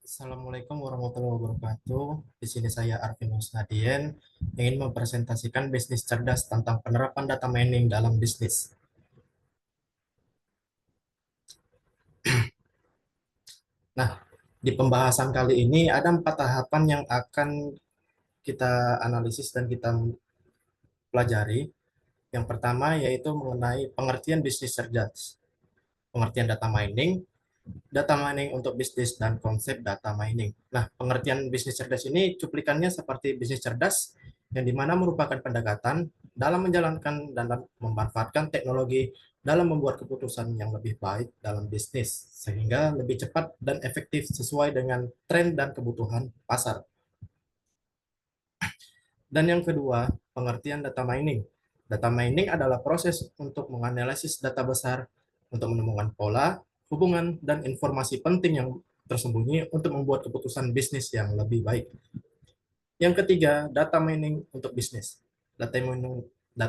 Assalamualaikum warahmatullahi wabarakatuh. Di sini saya Arvin Husnadien ingin mempresentasikan bisnis cerdas tentang penerapan data mining dalam bisnis. Nah, di pembahasan kali ini ada 4 tahapan yang akan kita analisis dan kita pelajari. Yang pertama yaitu mengenai pengertian bisnis cerdas, pengertian data mining untuk bisnis dan konsep data mining. Nah, pengertian bisnis cerdas ini cuplikannya seperti bisnis cerdas yang dimana merupakan pendekatan dalam menjalankan dan memanfaatkan teknologi dalam membuat keputusan yang lebih baik dalam bisnis sehingga lebih cepat dan efektif sesuai dengan tren dan kebutuhan pasar. Dan yang kedua, pengertian data mining. Data mining adalah proses untuk menganalisis data besar untuk menemukan pola, hubungan, dan informasi penting yang tersembunyi untuk membuat keputusan bisnis yang lebih baik. Yang ketiga, data mining untuk bisnis. Data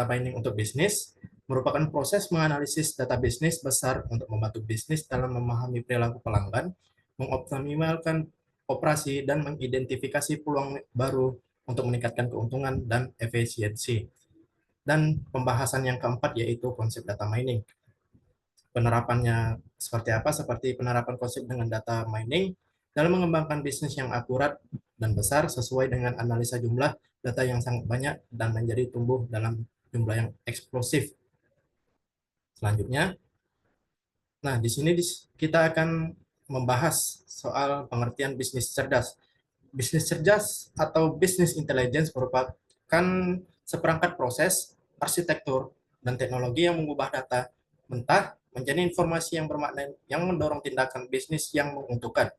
mining untuk bisnis merupakan proses menganalisis data bisnis besar untuk membantu bisnis dalam memahami perilaku pelanggan, mengoptimalkan operasi, dan mengidentifikasi peluang baru untuk meningkatkan keuntungan dan efisiensi. Dan pembahasan yang keempat yaitu konsep data mining. Penerapannya seperti apa? Seperti penerapan konsep dengan data mining dalam mengembangkan bisnis yang akurat dan besar sesuai dengan analisa jumlah data yang sangat banyak dan menjadi tumbuh dalam jumlah yang eksplosif. Selanjutnya, nah di sini kita akan membahas soal pengertian bisnis cerdas. Bisnis cerdas atau business intelligence merupakan seperangkat proses, arsitektur, dan teknologi yang mengubah data mentah menjadi informasi yang bermakna yang mendorong tindakan bisnis yang menguntungkan.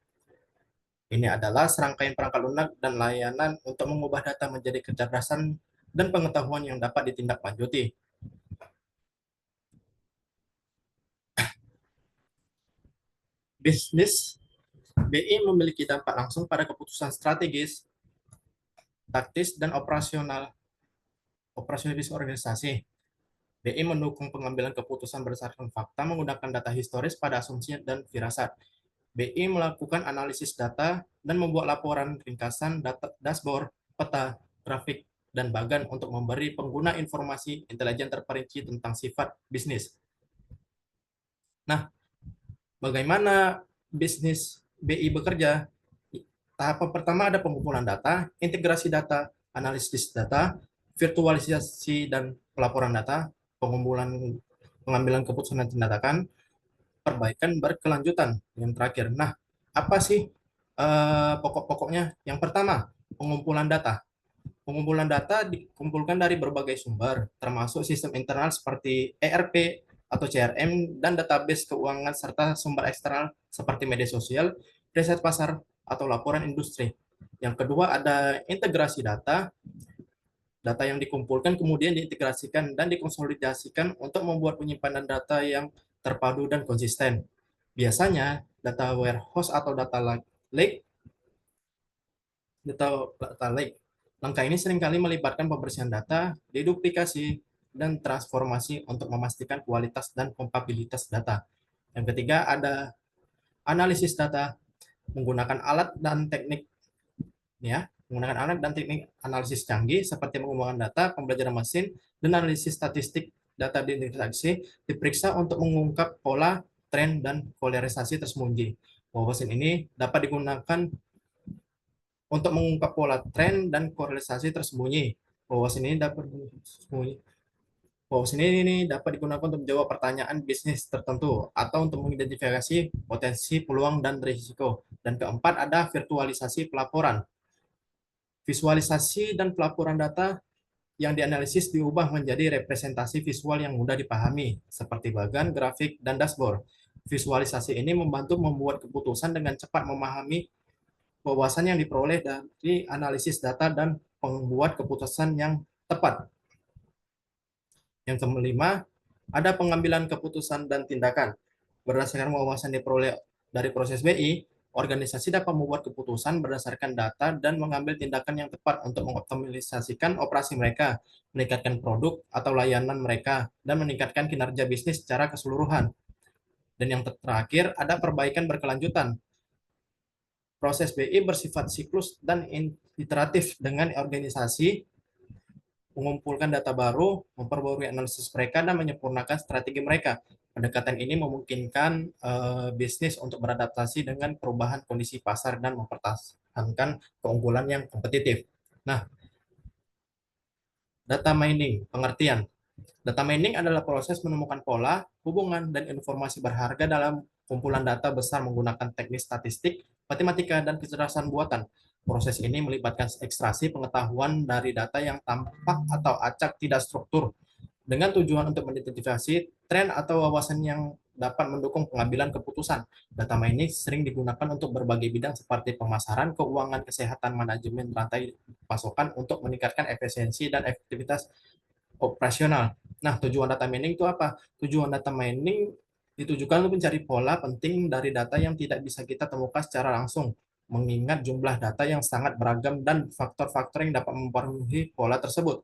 Ini adalah serangkaian perangkat lunak dan layanan untuk mengubah data menjadi kecerdasan dan pengetahuan yang dapat ditindaklanjuti. Bisnis BI memiliki dampak langsung pada keputusan strategis, taktis, dan operasionalis organisasi. BI mendukung pengambilan keputusan berdasarkan fakta menggunakan data historis pada asumsi dan firasat. BI melakukan analisis data dan membuat laporan ringkasan, data, dashboard, peta, grafik, dan bagan untuk memberi pengguna informasi intelijen terperinci tentang sifat bisnis. Nah, bagaimana bisnis BI bekerja? Tahapan pertama ada pengumpulan data, integrasi data, analisis data, virtualisasi dan pelaporan data, pengambilan keputusan dan tindakan, perbaikan berkelanjutan yang terakhir. Nah, apa sih pokok-pokoknya? Yang pertama, pengumpulan data. Pengumpulan data dikumpulkan dari berbagai sumber, termasuk sistem internal seperti ERP atau CRM dan database keuangan serta sumber eksternal seperti media sosial, riset pasar, atau laporan industri. Yang kedua ada integrasi data. Data yang dikumpulkan kemudian diintegrasikan dan dikonsolidasikan untuk membuat penyimpanan data yang terpadu dan konsisten. Biasanya data warehouse atau lake, data lake. Langkah ini seringkali melibatkan pembersihan data, deduplikasi, dan transformasi untuk memastikan kualitas dan kompatibilitas data. Yang ketiga ada analisis data menggunakan alat dan teknik ya, menggunakan alat dan teknik analisis canggih seperti pengembangan data, pembelajaran mesin, dan analisis statistik data diintegrasi diperiksa untuk mengungkap pola, tren, dan polarisasi tersembunyi. Wawasan ini dapat digunakan untuk mengungkap pola, tren, dan korelasi tersembunyi. Wawasan ini dapat Wawasan ini dapat digunakan untuk menjawab pertanyaan bisnis tertentu atau untuk mengidentifikasi potensi, peluang, dan risiko. Dan keempat ada virtualisasi pelaporan. Visualisasi dan pelaporan data yang dianalisis diubah menjadi representasi visual yang mudah dipahami, seperti bagan, grafik, dan dashboard. Visualisasi ini membantu membuat keputusan dengan cepat memahami wawasan yang diperoleh dari analisis data dan membuat keputusan yang tepat. Yang kelima, ada pengambilan keputusan dan tindakan. Berdasarkan wawasan diperoleh dari proses BI, organisasi dapat membuat keputusan berdasarkan data dan mengambil tindakan yang tepat untuk mengoptimalisasikan operasi mereka, meningkatkan produk atau layanan mereka, dan meningkatkan kinerja bisnis secara keseluruhan. Dan yang terakhir, ada perbaikan berkelanjutan. Proses BI bersifat siklus dan iteratif dengan organisasi mengumpulkan data baru, memperbarui analisis mereka, dan menyempurnakan strategi mereka. Pendekatan ini memungkinkan bisnis untuk beradaptasi dengan perubahan kondisi pasar dan mempertahankan keunggulan yang kompetitif. Nah, data mining, pengertian. Data mining adalah proses menemukan pola, hubungan, dan informasi berharga dalam kumpulan data besar menggunakan teknik statistik, matematika, dan kecerdasan buatan. Proses ini melibatkan ekstraksi pengetahuan dari data yang tampak atau acak tidak struktur, dengan tujuan untuk mengidentifikasi tren atau wawasan yang dapat mendukung pengambilan keputusan. Data mining sering digunakan untuk berbagai bidang seperti pemasaran, keuangan, kesehatan, manajemen rantai pasokan untuk meningkatkan efisiensi dan efektivitas operasional. Nah, tujuan data mining itu apa? Tujuan data mining ditujukan untuk mencari pola penting dari data yang tidak bisa kita temukan secara langsung, mengingat jumlah data yang sangat beragam dan faktor-faktor yang dapat mempengaruhi pola tersebut.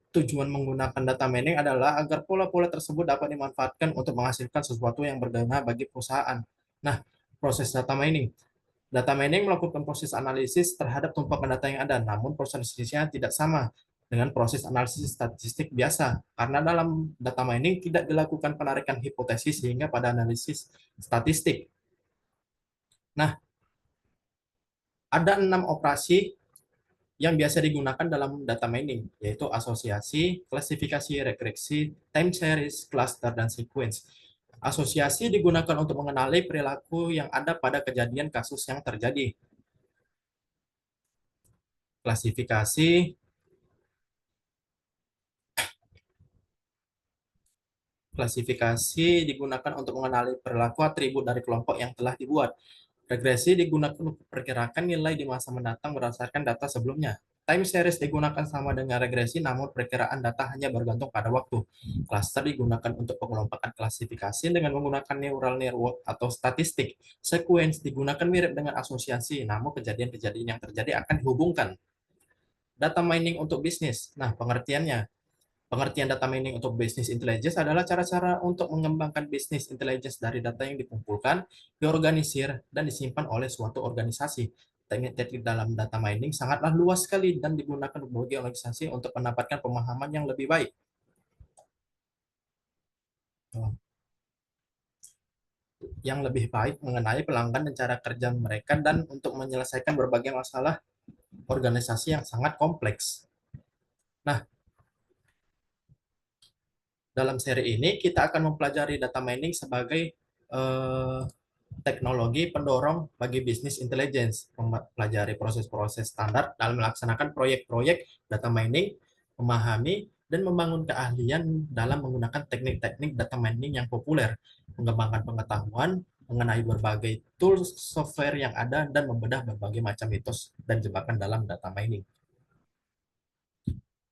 Tujuan menggunakan data mining adalah agar pola-pola tersebut dapat dimanfaatkan untuk menghasilkan sesuatu yang berguna bagi perusahaan. Nah, proses data mining. Data mining melakukan proses analisis terhadap tumpukan data yang ada, namun prosesnya tidak sama dengan proses analisis statistik biasa, karena dalam data mining tidak dilakukan penarikan hipotesis sehingga pada analisis statistik. Nah, ada 6 operasi yang biasa digunakan dalam data mining, yaitu asosiasi, klasifikasi, regresi, time series, cluster, dan sequence. Asosiasi digunakan untuk mengenali perilaku yang ada pada kejadian kasus yang terjadi. Klasifikasi Klasifikasi digunakan untuk mengenali perilaku atribut dari kelompok yang telah dibuat. Regresi digunakan untuk memperkirakan nilai di masa mendatang berdasarkan data sebelumnya. Time series digunakan sama dengan regresi, namun perkiraan data hanya bergantung pada waktu. Cluster digunakan untuk pengelompokan klasifikasi dengan menggunakan neural network atau statistik. Sequence digunakan mirip dengan asosiasi, namun kejadian-kejadian yang terjadi akan dihubungkan. Data mining untuk bisnis. Nah, pengertiannya. Pengertian data mining untuk business intelligence adalah cara-cara untuk mengembangkan business intelligence dari data yang dikumpulkan, diorganisir, dan disimpan oleh suatu organisasi. Teknik-teknik dalam data mining sangatlah luas sekali dan digunakan berbagai organisasi untuk mendapatkan pemahaman yang lebih baik. Yang lebih baik mengenai pelanggan dan cara kerja mereka dan untuk menyelesaikan berbagai masalah organisasi yang sangat kompleks. Nah, dalam seri ini kita akan mempelajari data mining sebagai eh, teknologi pendorong bagi bisnis intelligence, mempelajari proses-proses standar dalam melaksanakan proyek-proyek data mining, memahami dan membangun keahlian dalam menggunakan teknik-teknik data mining yang populer, mengembangkan pengetahuan mengenai berbagai tools software yang ada dan membedah berbagai macam mitos dan jebakan dalam data mining.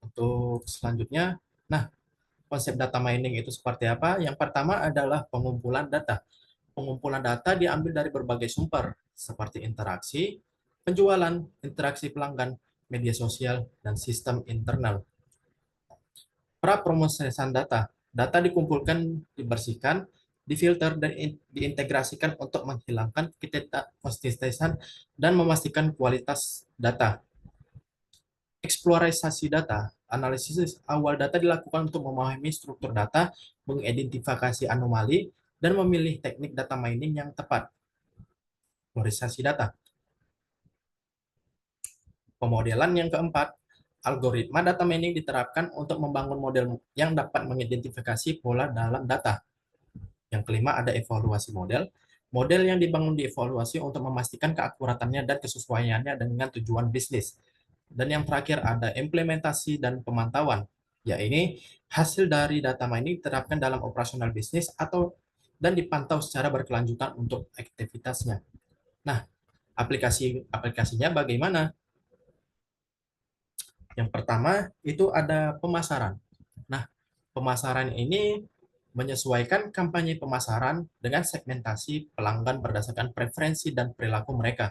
Untuk selanjutnya, nah, konsep data mining itu seperti apa? Yang pertama adalah pengumpulan data. Pengumpulan data diambil dari berbagai sumber, seperti interaksi, penjualan, interaksi pelanggan, media sosial, dan sistem internal. Prapromosisan data. Data dikumpulkan, dibersihkan, difilter, dan diintegrasikan untuk menghilangkan ketidakkonsistenan dan memastikan kualitas data. Eksplorasi data. Analisis awal data dilakukan untuk memahami struktur data, mengidentifikasi anomali, dan memilih teknik data mining yang tepat. Eksplorisasi data. Pemodelan yang keempat, algoritma data mining diterapkan untuk membangun model yang dapat mengidentifikasi pola dalam data. Yang kelima ada evaluasi model. Model yang dibangun dievaluasi untuk memastikan keakuratannya dan kesesuaiannya dengan tujuan bisnis. Dan yang terakhir ada implementasi dan pemantauan, yaitu hasil dari data mining diterapkan dalam operasional bisnis atau dan dipantau secara berkelanjutan untuk aktivitasnya. Nah, aplikasinya bagaimana? Yang pertama itu ada pemasaran. Nah, pemasaran ini menyesuaikan kampanye pemasaran dengan segmentasi pelanggan berdasarkan preferensi dan perilaku mereka.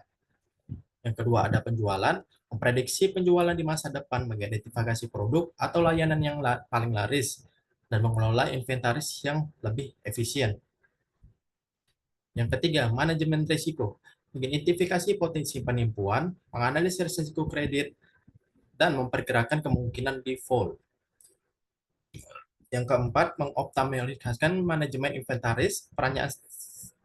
Yang kedua ada penjualan, memprediksi penjualan di masa depan, mengidentifikasi produk atau layanan yang paling laris, dan mengelola inventaris yang lebih efisien. Yang ketiga, manajemen risiko. mengidentifikasi potensi penipuan, menganalisis risiko kredit, dan memperkirakan kemungkinan default. Yang keempat, mengoptimalisasi manajemen inventaris, perancangan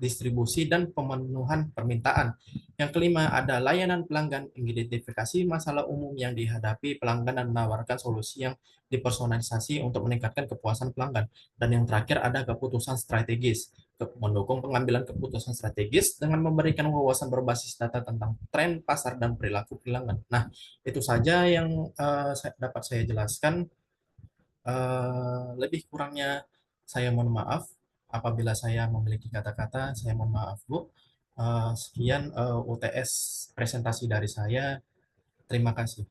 distribusi, dan pemenuhan permintaan. Yang kelima, ada layanan pelanggan, identifikasi masalah umum yang dihadapi pelanggan dan menawarkan solusi yang dipersonalisasi untuk meningkatkan kepuasan pelanggan. Dan yang terakhir, ada keputusan strategis, mendukung pengambilan keputusan strategis dengan memberikan wawasan berbasis data tentang tren pasar dan perilaku pelanggan. Nah, itu saja yang dapat saya jelaskan. Lebih kurangnya saya mohon maaf. Apabila saya memiliki kata-kata, saya mohon maaf, Bu. Sekian UTS presentasi dari saya. Terima kasih.